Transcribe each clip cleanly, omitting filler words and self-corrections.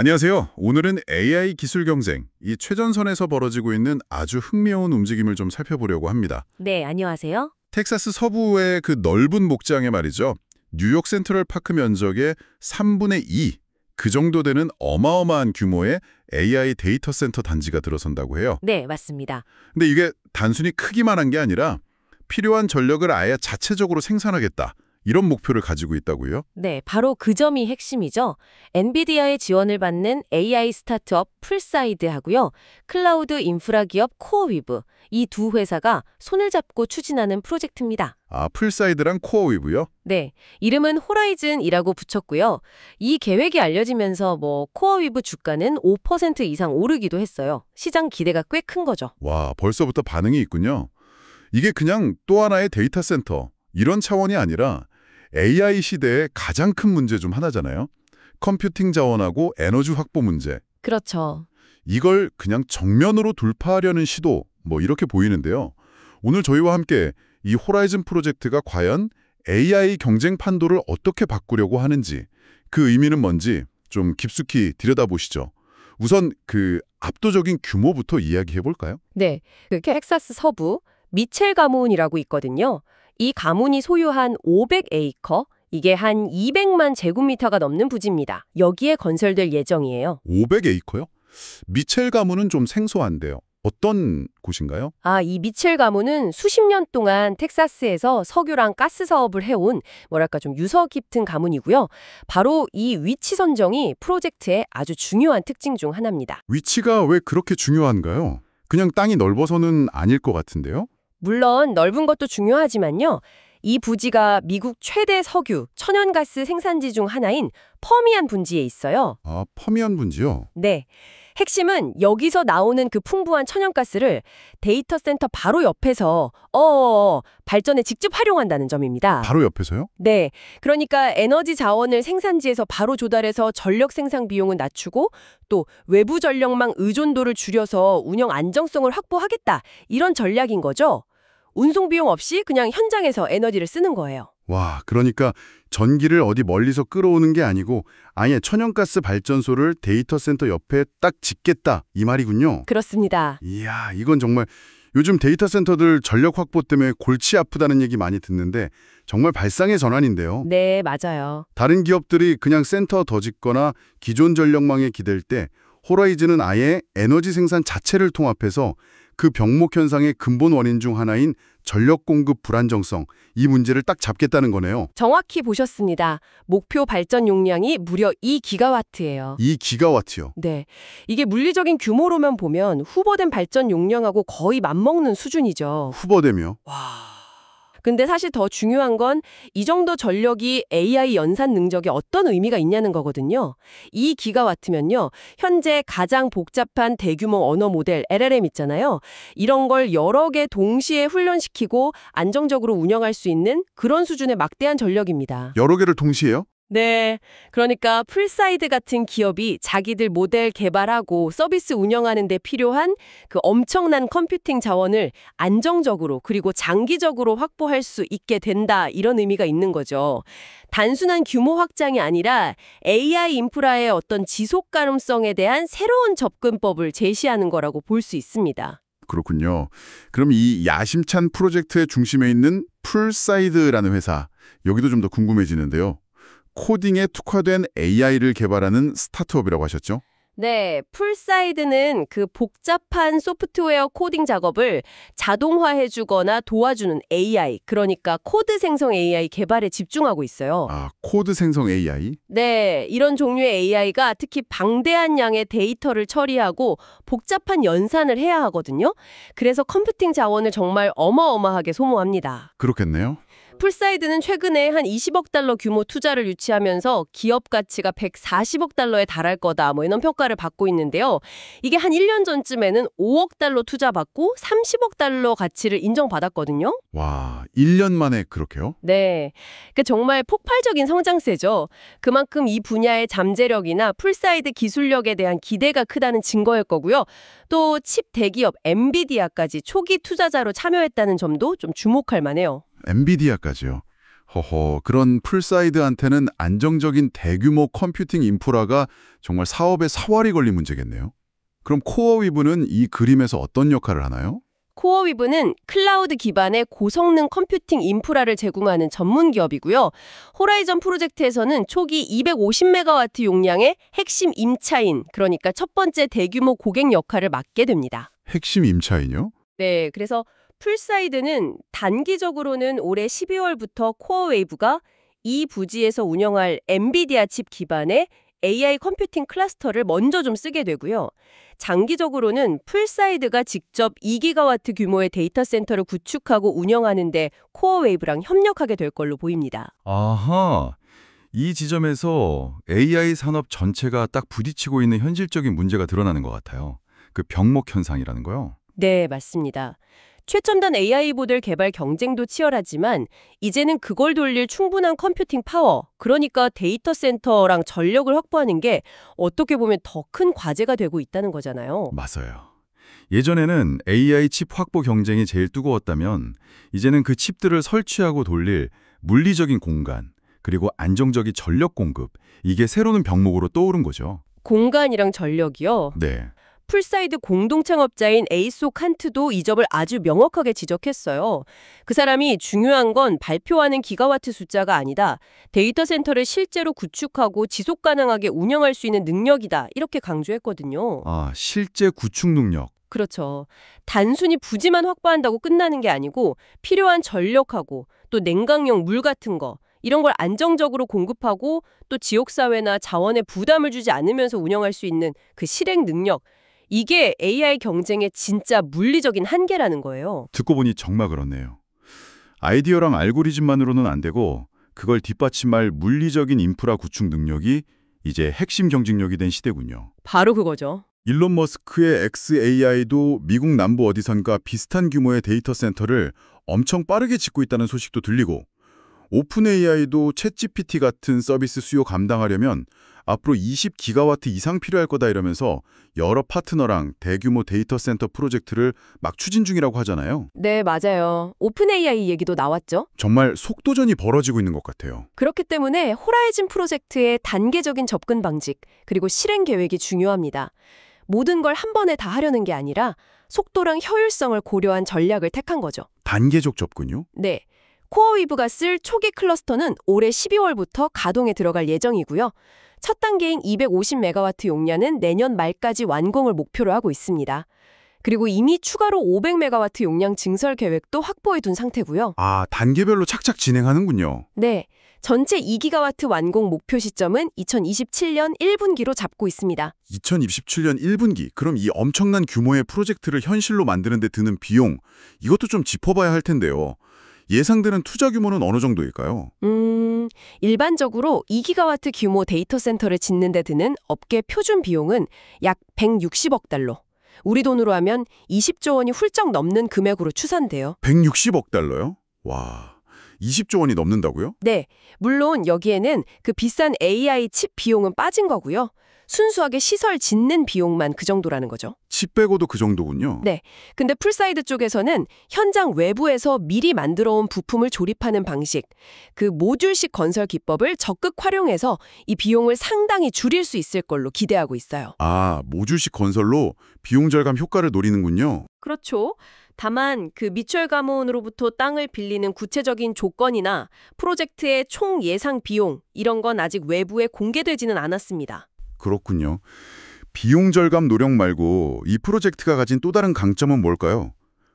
안녕하세요. 오늘은 AI 기술 경쟁, 이 최전선에서 벌어지고 있는 아주 흥미로운 움직임을 좀 살펴보려고 합니다. 네, 안녕하세요. 텍사스 서부의 그 넓은 목장에 말이죠. 뉴욕 센트럴 파크 면적의 3분의 2, 그 정도 되는 어마어마한 규모의 AI 데이터 센터 단지가 들어선다고 해요. 네, 맞습니다. 근데 이게 단순히 크기만 한 게 아니라 필요한 전력을 아예 자체적으로 생산하겠다. 이런 목표를 가지고 있다고요? 네, 바로 그 점이 핵심이죠. 엔비디아의 지원을 받는 AI 스타트업 풀사이드하고요. 클라우드 인프라 기업 코어위브, 이 두 회사가 손을 잡고 추진하는 프로젝트입니다. 아, 풀사이드랑 코어위브요? 네, 이름은 호라이즌이라고 붙였고요. 이 계획이 알려지면서 코어위브 주가는 5% 이상 오르기도 했어요. 시장 기대가 꽤 큰 거죠. 와, 벌써부터 반응이 있군요. 이게 그냥 또 하나의 데이터 센터, 이런 차원이 아니라 AI 시대의 가장 큰 문제 중 하나잖아요. 컴퓨팅 자원하고 에너지 확보 문제. 그렇죠. 이걸 그냥 정면으로 돌파하려는 시도, 이렇게 보이는데요. 오늘 저희와 함께 이 호라이즌 프로젝트가 과연 AI 경쟁 판도를 어떻게 바꾸려고 하는지, 그 의미는 뭔지 좀 깊숙이 들여다보시죠. 우선 그 압도적인 규모부터 이야기해 볼까요? 네, 그 텍사스 서부 미첼 가문이라고 있거든요. 이 가문이 소유한 500에이커, 이게 한 200만 제곱미터가 넘는 부지입니다. 여기에 건설될 예정이에요. 500에이커요? 미첼 가문은 좀 생소한데요. 어떤 곳인가요? 이 미첼 가문은 수십 년 동안 텍사스에서 석유랑 가스 사업을 해온 좀 유서 깊은 가문이고요. 바로 이 위치 선정이 프로젝트의 아주 중요한 특징 중 하나입니다. 위치가 왜 그렇게 중요한가요? 그냥 땅이 넓어서는 아닐 것 같은데요? 물론 넓은 것도 중요하지만요. 이 부지가 미국 최대 석유, 천연가스 생산지 중 하나인 퍼미안 분지에 있어요. 아, 퍼미안 분지요? 네. 핵심은 여기서 나오는 그 풍부한 천연가스를 데이터 센터 바로 옆에서 발전에 직접 활용한다는 점입니다. 바로 옆에서요? 네. 그러니까 에너지 자원을 생산지에서 바로 조달해서 전력 생산 비용을 낮추고 또 외부 전력망 의존도를 줄여서 운영 안정성을 확보하겠다. 이런 전략인 거죠. 운송 비용 없이 그냥 현장에서 에너지를 쓰는 거예요. 와, 그러니까 전기를 어디 멀리서 끌어오는 게 아니고 아예 천연가스 발전소를 데이터 센터 옆에 딱 짓겠다 이 말이군요. 그렇습니다. 이야, 이건 정말 요즘 데이터 센터들 전력 확보 때문에 골치 아프다는 얘기 많이 듣는데 정말 발상의 전환인데요. 네, 맞아요. 다른 기업들이 그냥 센터 더 짓거나 기존 전력망에 기댈 때 호라이즌은 아예 에너지 생산 자체를 통합해서 그 병목 현상의 근본 원인 중 하나인 전력 공급 불안정성, 이 문제를 딱 잡겠다는 거네요. 정확히 보셨습니다. 목표 발전 용량이 무려 2기가와트예요. 2기가와트요. 네. 이게 물리적인 규모로만 보면 후보된 발전 용량하고 거의 맞먹는 수준이죠. 후보되며. 근데 사실 더 중요한 건 이 정도 전력이 AI 연산 능력에 어떤 의미가 있냐는 거거든요. 2기가와트면요. 현재 가장 복잡한 대규모 언어 모델 LLM 있잖아요. 이런 걸 여러 개 동시에 훈련시키고 안정적으로 운영할 수 있는 그런 수준의 막대한 전력입니다. 여러 개를 동시에요? 네. 그러니까 풀사이드 같은 기업이 자기들 모델 개발하고 서비스 운영하는 데 필요한 그 엄청난 컴퓨팅 자원을 안정적으로 그리고 장기적으로 확보할 수 있게 된다. 이런 의미가 있는 거죠. 단순한 규모 확장이 아니라 AI 인프라의 어떤 지속 가능성에 대한 새로운 접근법을 제시하는 거라고 볼 수 있습니다. 그렇군요. 그럼 이 야심찬 프로젝트의 중심에 있는 풀사이드라는 회사, 여기도 좀 더 궁금해지는데요. 코딩에 특화된 AI를 개발하는 스타트업이라고 하셨죠? 네, 풀사이드는 그 복잡한 소프트웨어 코딩 작업을 자동화해주거나 도와주는 AI, 그러니까 코드 생성 AI 개발에 집중하고 있어요. 아, 코드 생성 AI? 네, 이런 종류의 AI가 특히 방대한 양의 데이터를 처리하고 복잡한 연산을 해야 하거든요. 그래서 컴퓨팅 자원을 정말 어마어마하게 소모합니다. 그렇겠네요. 풀사이드는 최근에 한 20억 달러 규모 투자를 유치하면서 기업 가치가 140억 달러에 달할 거다 이런 평가를 받고 있는데요. 이게 한 1년 전쯤에는 5억 달러 투자받고 30억 달러 가치를 인정받았거든요. 와, 1년 만에 그렇게요? 네, 그러니까 정말 폭발적인 성장세죠. 그만큼 이 분야의 잠재력이나 풀사이드 기술력에 대한 기대가 크다는 증거일 거고요. 또 칩 대기업 엔비디아까지 초기 투자자로 참여했다는 점도 좀 주목할 만해요. 엔비디아까지요. 허허, 그런 풀사이드한테는 안정적인 대규모 컴퓨팅 인프라가 정말 사업에 사활이 걸린 문제겠네요. 그럼 코어위브는 이 그림에서 어떤 역할을 하나요? 코어위브는 클라우드 기반의 고성능 컴퓨팅 인프라를 제공하는 전문 기업이고요. 호라이즌 프로젝트에서는 초기 250메가와트 용량의 핵심 임차인, 그러니까 첫 번째 대규모 고객 역할을 맡게 됩니다. 핵심 임차인요? 네, 그래서 풀사이드는 단기적으로는 올해 12월부터 코어웨이브가 이 부지에서 운영할 엔비디아 칩 기반의 AI 컴퓨팅 클러스터를 먼저 좀 쓰게 되고요. 장기적으로는 풀사이드가 직접 2기가와트 규모의 데이터 센터를 구축하고 운영하는데 코어웨이브랑 협력하게 될 걸로 보입니다. 아하, 이 지점에서 AI 산업 전체가 딱 부딪히고 있는 현실적인 문제가 드러나는 것 같아요. 그 병목 현상이라는 거요. 네, 맞습니다. 최첨단 AI 모델 개발 경쟁도 치열하지만 이제는 그걸 돌릴 충분한 컴퓨팅 파워, 그러니까 데이터 센터랑 전력을 확보하는 게 어떻게 보면 더 큰 과제가 되고 있다는 거잖아요. 맞아요. 예전에는 AI 칩 확보 경쟁이 제일 뜨거웠다면 이제는 그 칩들을 설치하고 돌릴 물리적인 공간, 그리고 안정적인 전력 공급, 이게 새로운 병목으로 떠오른 거죠. 공간이랑 전력이요. 네. 풀사이드 공동 창업자인 에이소 칸트도 이 점을 아주 명확하게 지적했어요. 그 사람이 중요한 건 발표하는 기가와트 숫자가 아니다. 데이터 센터를 실제로 구축하고 지속 가능하게 운영할 수 있는 능력이다. 이렇게 강조했거든요. 아, 실제 구축 능력. 그렇죠. 단순히 부지만 확보한다고 끝나는 게 아니고 필요한 전력하고 또 냉각용 물 같은 거 이런 걸 안정적으로 공급하고 또 지역사회나 자원에 부담을 주지 않으면서 운영할 수 있는 그 실행 능력 이게 AI 경쟁의 진짜 물리적인 한계라는 거예요. 듣고 보니 정말 그렇네요. 아이디어랑 알고리즘만으로는 안 되고 그걸 뒷받침할 물리적인 인프라 구축 능력이 이제 핵심 경쟁력이 된 시대군요. 바로 그거죠. 일론 머스크의 xAI도 미국 남부 어디선가 비슷한 규모의 데이터 센터를 엄청 빠르게 짓고 있다는 소식도 들리고 오픈 AI도 챗GPT 같은 서비스 수요 감당하려면 앞으로 20기가와트 이상 필요할 거다 이러면서 여러 파트너랑 대규모 데이터 센터 프로젝트를 막 추진 중이라고 하잖아요. 네, 맞아요. 오픈 AI 얘기도 나왔죠. 정말 속도전이 벌어지고 있는 것 같아요. 그렇기 때문에 호라이즌 프로젝트의 단계적인 접근 방식 그리고 실행 계획이 중요합니다. 모든 걸 한 번에 다 하려는 게 아니라 속도랑 효율성을 고려한 전략을 택한 거죠. 단계적 접근요? 네. 코어위브가 쓸 초기 클러스터는 올해 12월부터 가동에 들어갈 예정이고요. 첫 단계인 250메가와트 용량은 내년 말까지 완공을 목표로 하고 있습니다. 그리고 이미 추가로 500메가와트 용량 증설 계획도 확보해 둔 상태고요. 아, 단계별로 착착 진행하는군요. 네. 전체 2기가와트 완공 목표 시점은 2027년 1분기로 잡고 있습니다. 2027년 1분기, 그럼 이 엄청난 규모의 프로젝트를 현실로 만드는 데 드는 비용, 이것도 좀 짚어봐야 할 텐데요. 예상되는 투자 규모는 어느 정도일까요? 일반적으로 2기가와트 규모 데이터 센터를 짓는 데 드는 업계 표준 비용은 약 160억 달러. 우리 돈으로 하면 20조 원이 훌쩍 넘는 금액으로 추산돼요. 160억 달러요? 와, 20조 원이 넘는다고요? 네, 물론 여기에는 그 비싼 AI 칩 비용은 빠진 거고요. 순수하게 시설 짓는 비용만 그 정도라는 거죠. 칩 빼고도 그 정도군요. 네, 근데 풀사이드 쪽에서는 현장 외부에서 미리 만들어 온 부품을 조립하는 방식, 그 모듈식 건설 기법을 적극 활용해서 이 비용을 상당히 줄일 수 있을 걸로 기대하고 있어요. 아, 모듈식 건설로 비용 절감 효과를 노리는군요. 그렇죠. 다만 그 미추얼 가문으로부터 땅을 빌리는 구체적인 조건이나 프로젝트의 총 예상 비용 이런 건 아직 외부에 공개되지는 않았습니다. 그렇군요. 비용 절감 노력 말고 이 프로젝트가 가진 또 다른 강점은 뭘까요?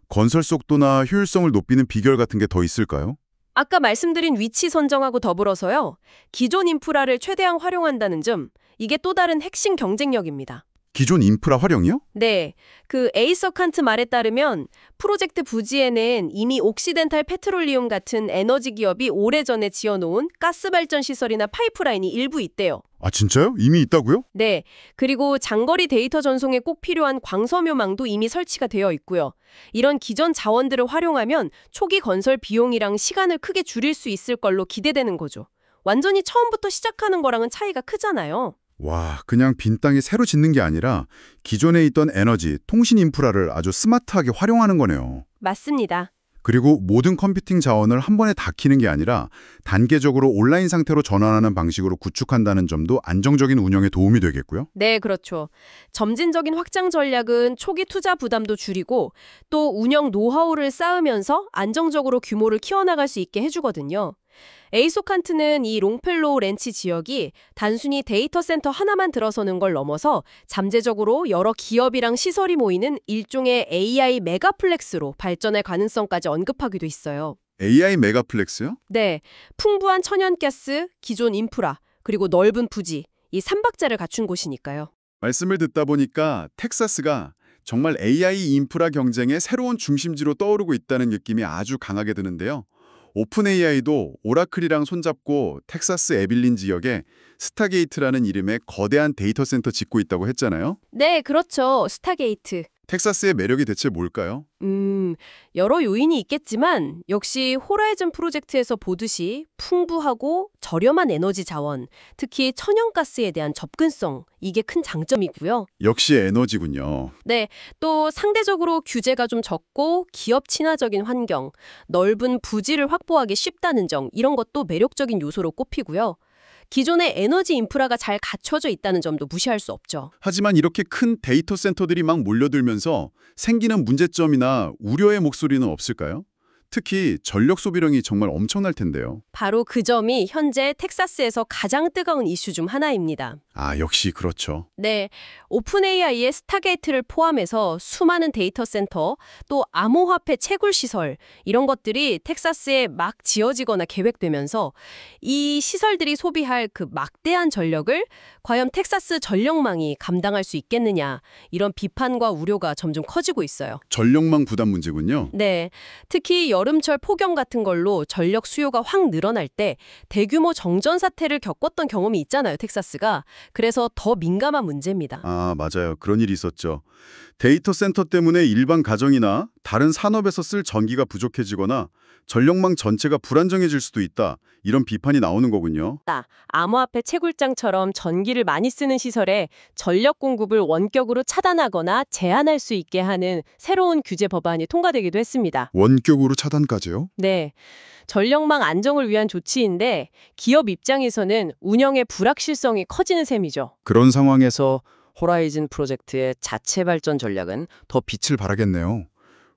건설 속도나 효율성을 높이는 비결 같은 게 더 있을까요? 아까 말씀드린 위치 선정하고 더불어서요. 기존 인프라를 최대한 활용한다는 점, 이게 또 다른 핵심 경쟁력입니다. 기존 인프라 활용이요? 네, 그 에이서 칸트 말에 따르면 프로젝트 부지에는 이미 옥시덴탈 페트롤리움 같은 에너지 기업이 오래전에 지어놓은 가스 발전 시설이나 파이프라인이 일부 있대요. 아, 진짜요? 이미 있다고요? 네, 그리고 장거리 데이터 전송에 꼭 필요한 광섬유망도 이미 설치가 되어 있고요. 이런 기존 자원들을 활용하면 초기 건설 비용이랑 시간을 크게 줄일 수 있을 걸로 기대되는 거죠. 완전히 처음부터 시작하는 거랑은 차이가 크잖아요. 와, 그냥 빈 땅에 새로 짓는 게 아니라 기존에 있던 에너지, 통신 인프라를 아주 스마트하게 활용하는 거네요. 맞습니다. 그리고 모든 컴퓨팅 자원을 한 번에 다 키는 게 아니라 단계적으로 온라인 상태로 전환하는 방식으로 구축한다는 점도 안정적인 운영에 도움이 되겠고요. 네, 그렇죠. 점진적인 확장 전략은 초기 투자 부담도 줄이고 또 운영 노하우를 쌓으면서 안정적으로 규모를 키워나갈 수 있게 해주거든요. 에이소칸트는 이 롱펠로우 렌치 지역이 단순히 데이터 센터 하나만 들어서는 걸 넘어서 잠재적으로 여러 기업이랑 시설이 모이는 일종의 AI 메가플렉스로 발전할 가능성까지 언급하기도 있어요. AI 메가플렉스요? 네, 풍부한 천연가스, 기존 인프라, 그리고 넓은 부지, 이 삼박자를 갖춘 곳이니까요. 말씀을 듣다 보니까 텍사스가 정말 AI 인프라 경쟁의 새로운 중심지로 떠오르고 있다는 느낌이 아주 강하게 드는데요. 오픈 AI도 오라클이랑 손잡고 텍사스 에빌린 지역에 스타게이트라는 이름의 거대한 데이터 센터 짓고 있다고 했잖아요. 네, 그렇죠. 스타게이트. 텍사스의 매력이 대체 뭘까요? 여러 요인이 있겠지만 역시 호라이즌 프로젝트에서 보듯이 풍부하고 저렴한 에너지 자원, 특히 천연가스에 대한 접근성, 이게 큰 장점이고요. 역시 에너지군요. 네, 또 상대적으로 규제가 좀 적고 기업 친화적인 환경, 넓은 부지를 확보하기 쉽다는 점, 이런 것도 매력적인 요소로 꼽히고요. 기존의 에너지 인프라가 잘 갖춰져 있다는 점도 무시할 수 없죠. 하지만 이렇게 큰 데이터 센터들이 막 몰려들면서 생기는 문제점이나 우려의 목소리는 없을까요? 특히 전력 소비량이 정말 엄청날 텐데요. 바로 그 점이 현재 텍사스에서 가장 뜨거운 이슈 중 하나입니다. 아, 역시 그렇죠. 네, 오픈AI의 스타게이트를 포함해서 수많은 데이터 센터, 또 암호화폐 채굴 시설, 이런 것들이 텍사스에 막 지어지거나 계획되면서 이 시설들이 소비할 그 막대한 전력을 과연 텍사스 전력망이 감당할 수 있겠느냐, 이런 비판과 우려가 점점 커지고 있어요. 전력망 부담 문제군요. 네, 특히 여름철 폭염 같은 걸로 전력 수요가 확 늘어날 때 대규모 정전 사태를 겪었던 경험이 있잖아요, 텍사스가. 그래서 더 민감한 문제입니다. 아, 맞아요. 그런 일이 있었죠. 데이터 센터 때문에 일반 가정이나 다른 산업에서 쓸 전기가 부족해지거나 전력망 전체가 불안정해질 수도 있다. 이런 비판이 나오는 거군요. 암호화폐 채굴장처럼 전기를 많이 쓰는 시설에 전력 공급을 원격으로 차단하거나 제한할 수 있게 하는 새로운 규제 법안이 통과되기도 했습니다. 원격으로 차단까지요? 네. 전력망 안정을 위한 조치인데 기업 입장에서는 운영의 불확실성이 커지는 셈이죠. 그런 상황에서 그래서 호라이즌 프로젝트의 자체 발전 전략은 더 빛을 발하겠네요.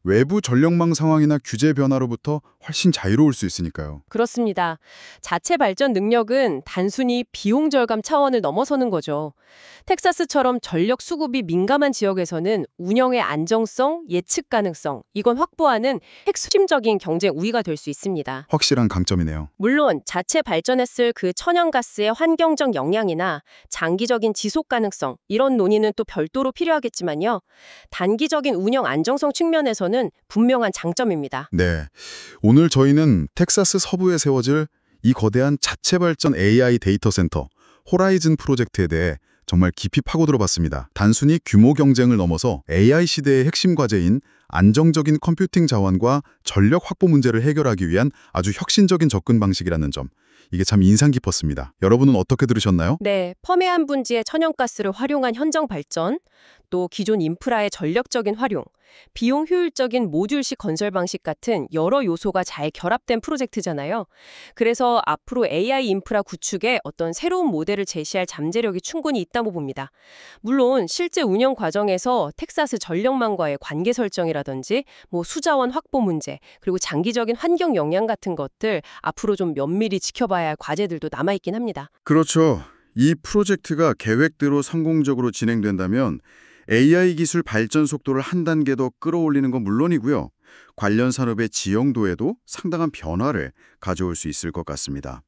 외부 전력망 상황이나 규제 변화로부터 훨씬 자유로울 수 있으니까요. 그렇습니다. 자체 발전 능력은 단순히 비용 절감 차원을 넘어서는 거죠. 텍사스처럼 전력 수급이 민감한 지역에서는 운영의 안정성, 예측 가능성, 이건 확보하는 핵심적인 경쟁 우위가 될 수 있습니다. 확실한 강점이네요. 물론 자체 발전했을 그 천연가스의 환경적 영향이나 장기적인 지속 가능성, 이런 논의는 또 별도로 필요하겠지만요. 단기적인 운영 안정성 측면에서는 분명한 장점입니다. 네. 오늘 저희는 텍사스 서부에 세워질 이 거대한 자체 발전 AI 데이터 센터 호라이즌 프로젝트에 대해 정말 깊이 파고들어 봤습니다. 단순히 규모 경쟁을 넘어서 AI 시대의 핵심 과제인 안정적인 컴퓨팅 자원과 전력 확보 문제를 해결하기 위한 아주 혁신적인 접근 방식이라는 점. 이게 참 인상 깊었습니다. 여러분은 어떻게 들으셨나요? 네, 펌웨한 분지의 천연가스를 활용한 현장 발전, 또 기존 인프라의 전력적인 활용, 비용 효율적인 모듈식 건설 방식 같은 여러 요소가 잘 결합된 프로젝트잖아요. 그래서 앞으로 AI 인프라 구축에 어떤 새로운 모델을 제시할 잠재력이 충분히 있다고 봅니다. 물론 실제 운영 과정에서 텍사스 전력망과의 관계 설정이라든지 수자원 확보 문제, 그리고 장기적인 환경 영향 같은 것들 앞으로 좀 면밀히 지켜봐야 할 과제들도 남아있긴 합니다. 그렇죠. 이 프로젝트가 계획대로 성공적으로 진행된다면 AI 기술 발전 속도를 한 단계 더 끌어올리는 건 물론이고요. 관련 산업의 지형도에도 상당한 변화를 가져올 수 있을 것 같습니다.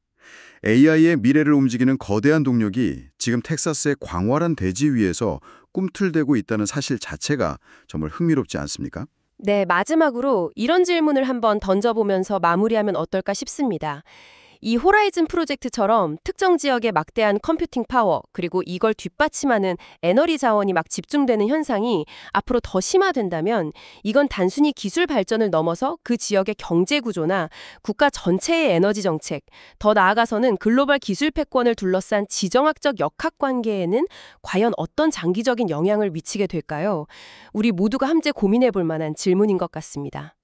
AI의 미래를 움직이는 거대한 동력이 지금 텍사스의 광활한 대지 위에서 꿈틀대고 있다는 사실 자체가 정말 흥미롭지 않습니까? 네, 마지막으로 이런 질문을 한번 던져보면서 마무리하면 어떨까 싶습니다. 이 호라이즌 프로젝트처럼 특정 지역의 막대한 컴퓨팅 파워, 그리고 이걸 뒷받침하는 에너지 자원이 막 집중되는 현상이 앞으로 더 심화된다면 이건 단순히 기술 발전을 넘어서 그 지역의 경제 구조나 국가 전체의 에너지 정책, 더 나아가서는 글로벌 기술 패권을 둘러싼 지정학적 역학 관계에는 과연 어떤 장기적인 영향을 미치게 될까요? 우리 모두가 함께 고민해 볼 만한 질문인 것 같습니다.